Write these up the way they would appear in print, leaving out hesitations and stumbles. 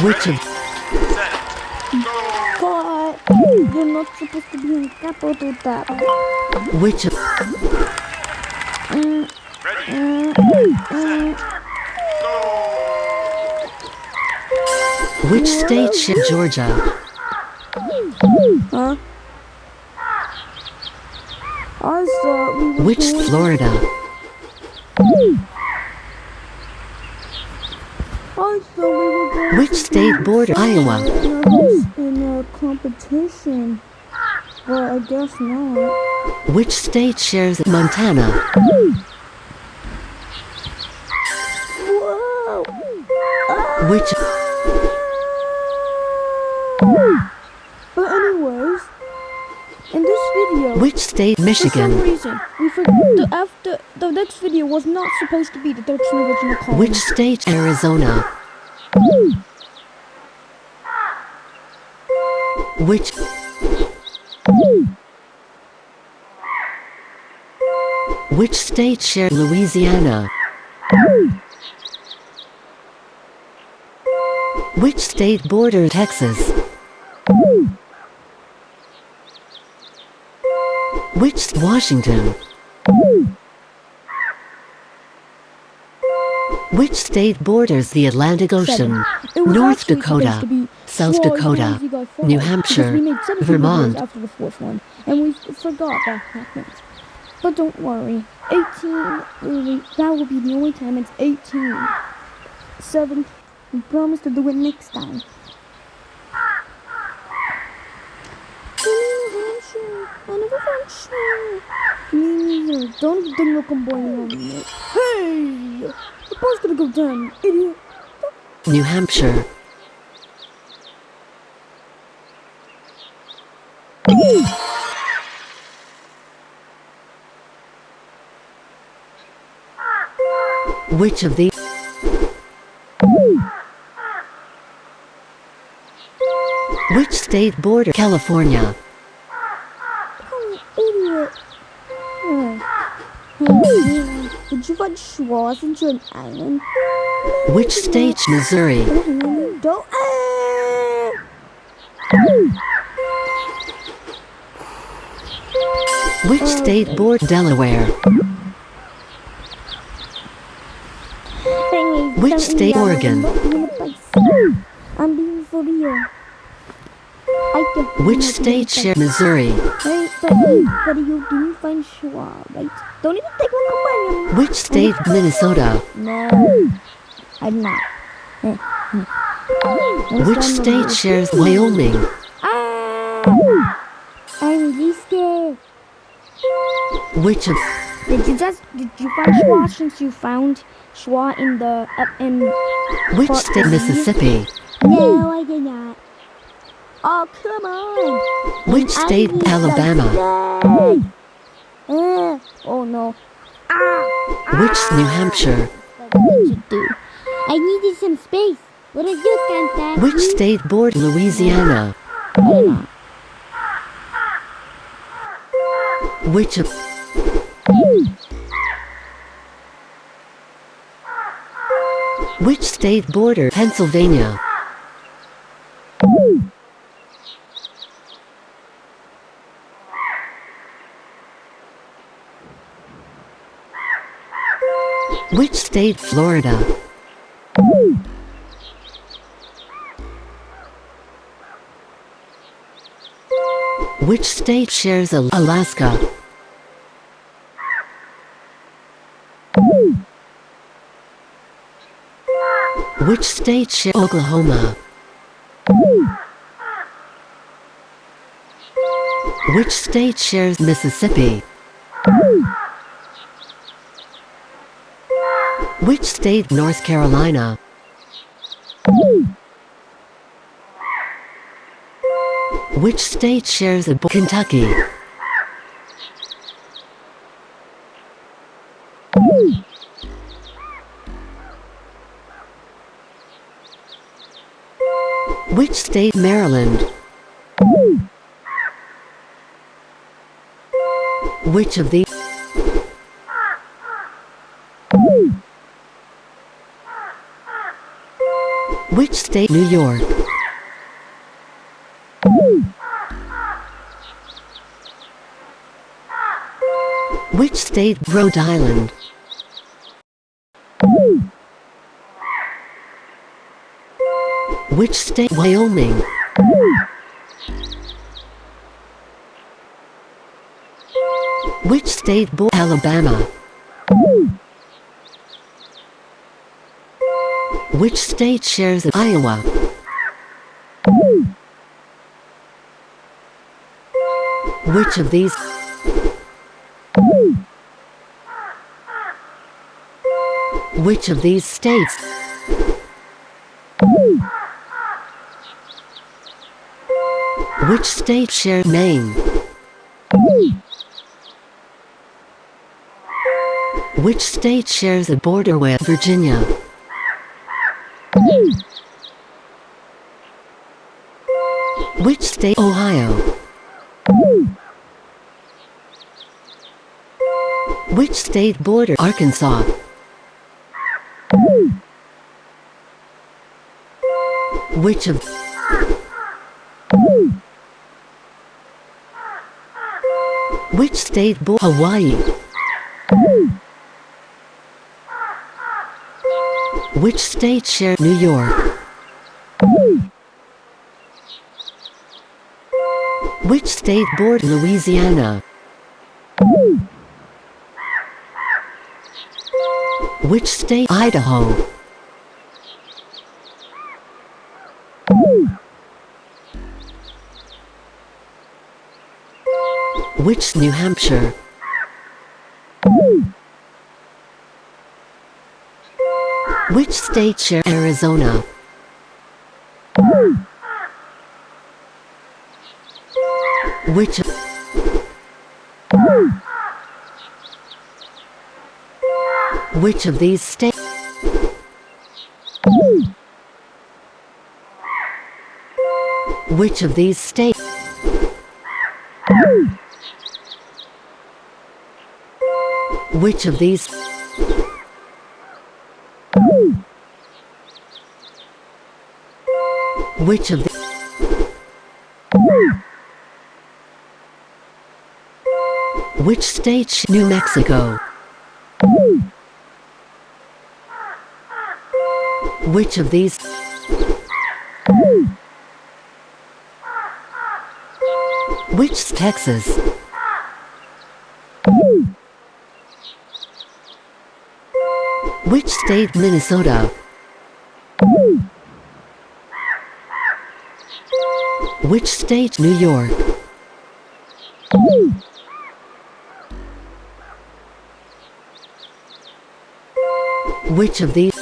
Which of But you're not supposed to be in capital tap. which of which state share Georgia? Huh? I thought we were Which going Florida? I thought we were going Which to state be border? Iowa. in a competition. But I guess not. Which state shares Montana? Whoa! Which But anyways, in this video, which state? for some Michigan. reason, we forgot after the next video was not supposed to be the 13 original colonies. Which state? Arizona. Which which state share Louisiana? Which state borders Texas? Which Washington? Which state borders the Atlantic Ocean? It was North actually supposed Dakota, to be South four, Dakota, as long as we got five, New because Hampshire, we made 17 Vermont. videos after the fourth one, and we forgot that happened. But don't worry, 18, that will be the only time it's 18. 7, we promise to do it next time. New Hampshire, I never found snow. Me neither. Don't think we're complaining on me. Hey! The bar's gonna go down, you idiot. New Hampshire. Which of the which state border California? Oh, idiot. Oh, did you find Schwartz into an island? Which state Missouri? Don't. Which state border Delaware? Which state Oregon? I'm being for real. Which state share Missouri? Hey, but you didn't find Schwab, right? Don't even take one combine on me. Which state Minnesota? No, I'm not. Which state shares Wyoming? I'm really scared. Which of Did you find Schwa since you found Schwa in the which state Mississippi? No, I did not. Oh, come on. Which state Alabama? Oh no. Which New Hampshire? What did you do? I needed some space. What did you get that? Which state border Louisiana? I don't know. Which of which state border Pennsylvania? Which state Florida? Which state shares Alaska? Which state shares Oklahoma? Which state shares Mississippi? Which state North Carolina? Which state shares Kentucky? Which state Maryland? Which of the Which state? New York. Which state? Rhode Island. Which state? Wyoming. Which state? Alabama. Which state shares Iowa? Which of these? Which of these states? Which state shares Maine? Which state shares a border with Virginia? Which state? Ohio. Which state border? Arkansas. Which of? Which state Hawaii? Which state share New York? Which state border Louisiana? Which state Idaho? Which New Hampshire? Which state share Arizona? Which of these states? Which of these states? Which of these? Which of the? Which state? New Mexico. Which of these? Which Texas? Which state? Minnesota. Which state? New York. Which of these?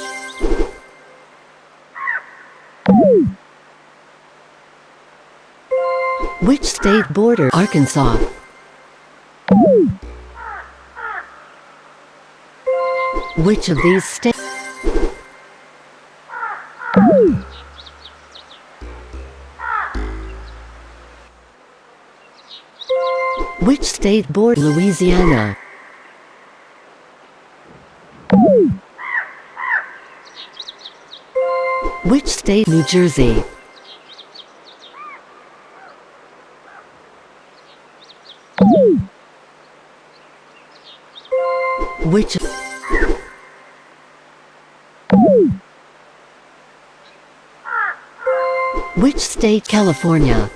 Which state border? Arkansas. Which of these states? Which state border? Louisiana. Which state? New Jersey. Which? Which state? California.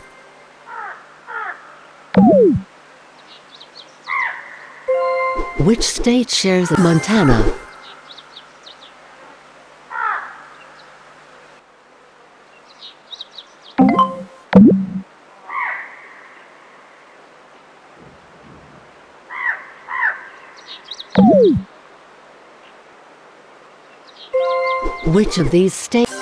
Which state shares Montana? Which of these states?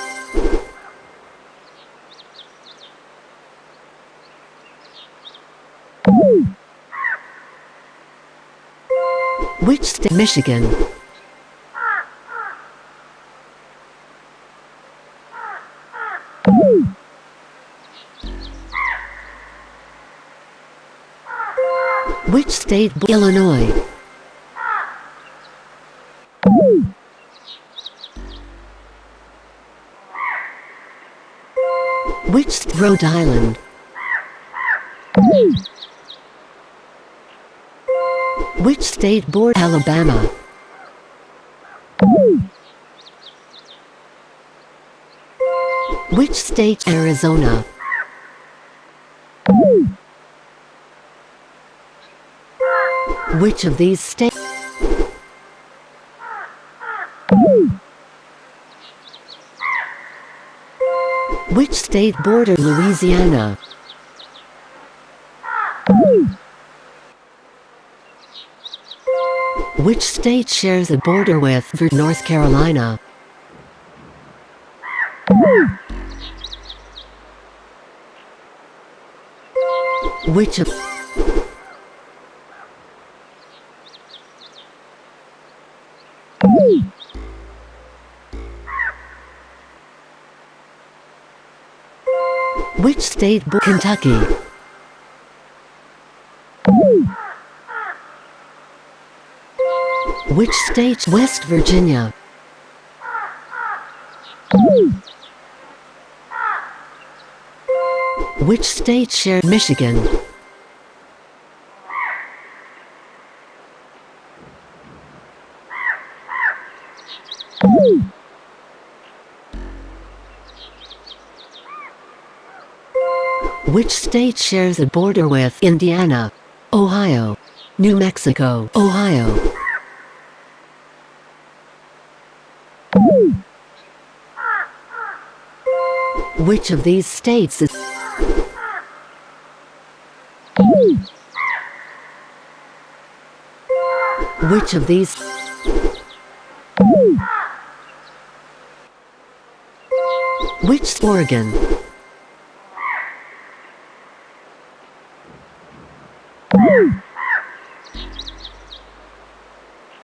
Which state? Michigan. Which state? Illinois. Rhode Island? Which state border Alabama? Which state Arizona? Which of these states? Which state border Louisiana? Which state shares a border with North Carolina? Which of Which state Kentucky? Which state West Virginia? Which state shares Michigan? Which state shares a border with Indiana, Ohio, New Mexico, Ohio? Which of these states is Which of these Which Oregon?